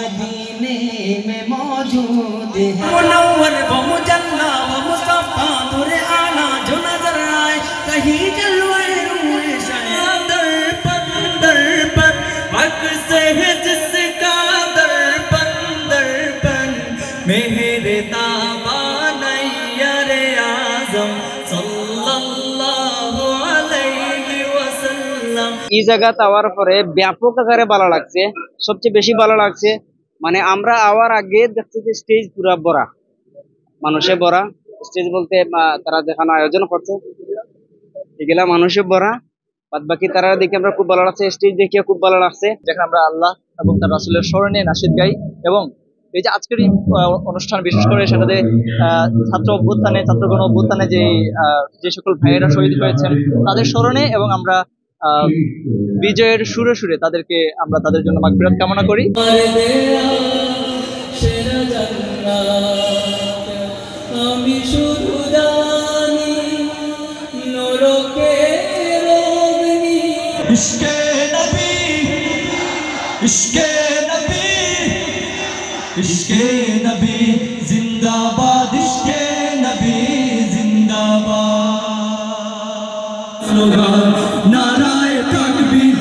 मदीने में मौजूद है मुनव्वर व मुजल्ला व मुस्तफा नूर आला जो नजर आए कहीं जलवाए रूए शायद दर्पण हक से है जिसका दर्पण मेरे ताबान यारे आज़म सल्लल्लाहु अलैहि वसल्लम। এই জায়গা আওয়ার পরে ব্যাপক আকারে ভালো লাগছে, সবচেয়ে বেশি ভালো লাগছে মানে আমরা আওয়ার আগে দেখছি যে স্টেজ পুরা ভরা, মানুষে ভরা স্টেজ বলতে তারা যেখানে আয়োজন করছে এগুলা মানুষে ভরা, বাদ বাকি তারা দেখে আমরা খুব ভালো লাগছে, স্টেজ দেখে খুব ভালো লাগছে। যেখানে আমরা আল্লাহ এবং তার রাসূলের স্মরণে নাশিদ গাই এবং এই যে আজকের এই অনুষ্ঠান বিশেষ করে সেটাতে ছাত্রগণ অভ্যুত্থানে যে সকল ভাইয়েরা শহীদ হয়েছেন তাদের স্মরণে এবং আমরা বিজয়ের সুরে সুরে আমরা তাদের জন্য মাগফিরাত কামনা করি। আমি শুধু জানি নরকে রোগনি ইশকে নবী ইশকে নবী ইশকে নবী জিন্দাবাদ ইশকে নবী জিন্দাবাদ স্লোগান নারায়ে তাকবীর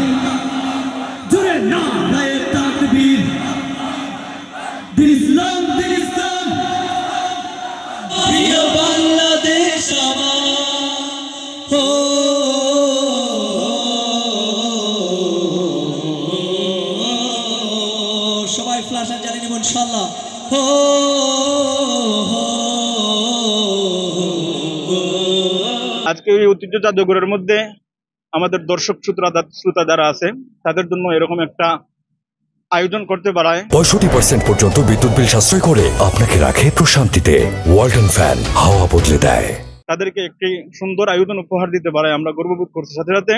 জোরে নারায়ে তাকবীর দিল ইসলাম প্রিয় বাংলাদেশ সবাই ফ্ল্যাশার জ্বালিয়ে নেব ইনশাআল্লাহ। আজকে এই ঐতিহ্য জাদুঘরের মধ্যে আমাদের দর্শক শ্রোতা যারা আছে তাদের জন্য এরকম একটা আয়োজন করতে পারায় 65% পর্যন্ত বিদ্যুৎ বিল সাশ্রয় করে আপনাকে রাখে প্রশান্তিতে। ওয়ালটন ফ্যান হাওয়া বদলে দেয়। তাদেরকে একটি সুন্দর আয়োজন উপহার দিতে পারায় আমরা গর্ববোধ করছি। সাথে সাথে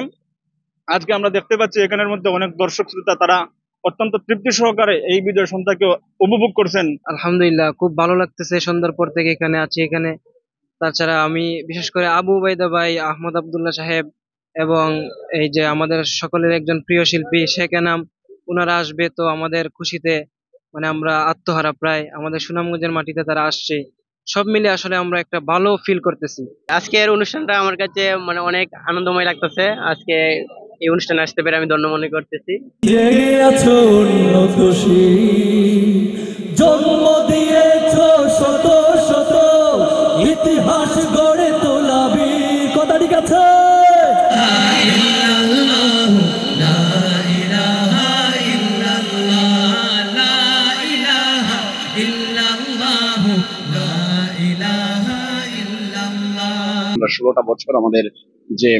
আজকে আমরা দেখতে পাচ্ছি এখানের মধ্যে অনেক দর্শক শ্রোতা তারা অত্যন্ত তৃপ্তি সহকারে এই বিজয় সন্ধ্যাকে উপভোগ করছেন। আলহামদুলিল্লাহ খুব ভালো লাগতেছে, সন্ধ্যার পর থেকে এখানে আছি। এখানে তাছাড়া আমি বিশেষ করে আবু উবাইদা ভাই, আহমদ আব্দুল্লাহ সাহেব এবং এই যে আমাদের সকলের একজন প্রিয় শিল্পী শেখ এনাম, ওনারা আসবে, তো আমাদের খুশিতে মানে আমরা আত্মহারা প্রায়। আমাদের সুনামগঞ্জের মাটিতে তারা আসছে, সব মিলে আসলে আমরা একটা ভালো ফিল করতেছি। আজকের অনুষ্ঠানটা আমার কাছে মানে অনেক আনন্দময় লাগতেছে। আজকে এই অনুষ্ঠানে আসতে পেরে আমি ধন্য মনে করতেছি। জন্ম দিয়েছ শত শত ইতিহাস গড়ে তোলাবি, কথা ঠিক আছে। আমরা 16টা বছর আমাদের যে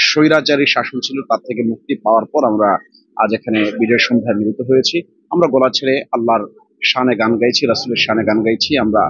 স্বৈরাচারী শাসন ছিল তার থেকে মুক্তি পাওয়ার পর আমরা আজ এখানে বিজয় সন্ধ্যায় মিলিত হয়েছি। আমরা গলা ছেড়ে আল্লাহর শানে গান গাইছি, রাসূলের শানে গান গাইছি, আমরা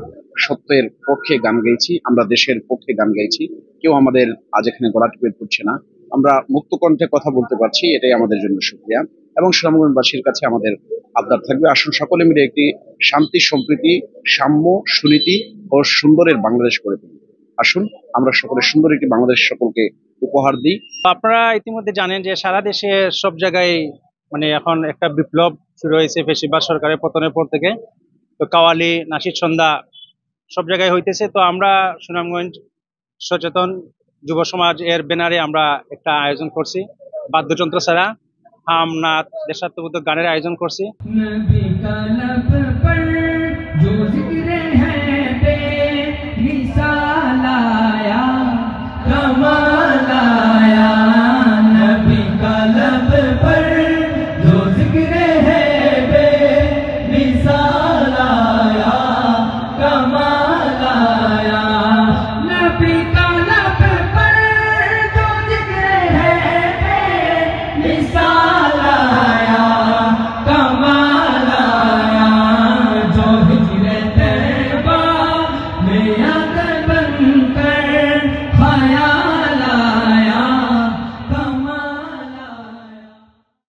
সত্যের পক্ষে গান গাইছি, আমরা দেশের পক্ষে গান গাইছি। কেউ আমাদের আজ এখানে গলা টিপে পড়ছে না, আমরা মুক্ত কণ্ঠে কথা বলতে পারছি, এটাই আমাদের জন্য শুকরিয়া। এবং সুনামগঞ্জবাসীর কাছে আমাদের আবদার থাকবে, আসুন সকলে মিলে একটি শান্তি, সম্প্রীতি, সাম্য, সুনীতি ও সুন্দরের বাংলাদেশ করে তুলি। আসুন আমরা সকলে সুন্দর একটি বাংলাদেশ সকলকে উপহার দিই। আপনারা ইতিমধ্যে জানেন যে সারা দেশে সব জায়গায় মানে এখন একটা বিপ্লব শুরু হয়েছে ফ্যাসিবাদ সরকারের পতনের পর থেকে। তো কাওয়ালি, নাশিদ সন্ধ্যা সব জায়গায় হইতেছে। তো আমরা সুনামগঞ্জ সচেতন যুব সমাজ এর ব্যানারে আমরা একটা আয়োজন করছি, বাদ্যযন্ত্র ছাড়া হাম, নাচ, দেশাত্মবোধক গানের আয়োজন করছি।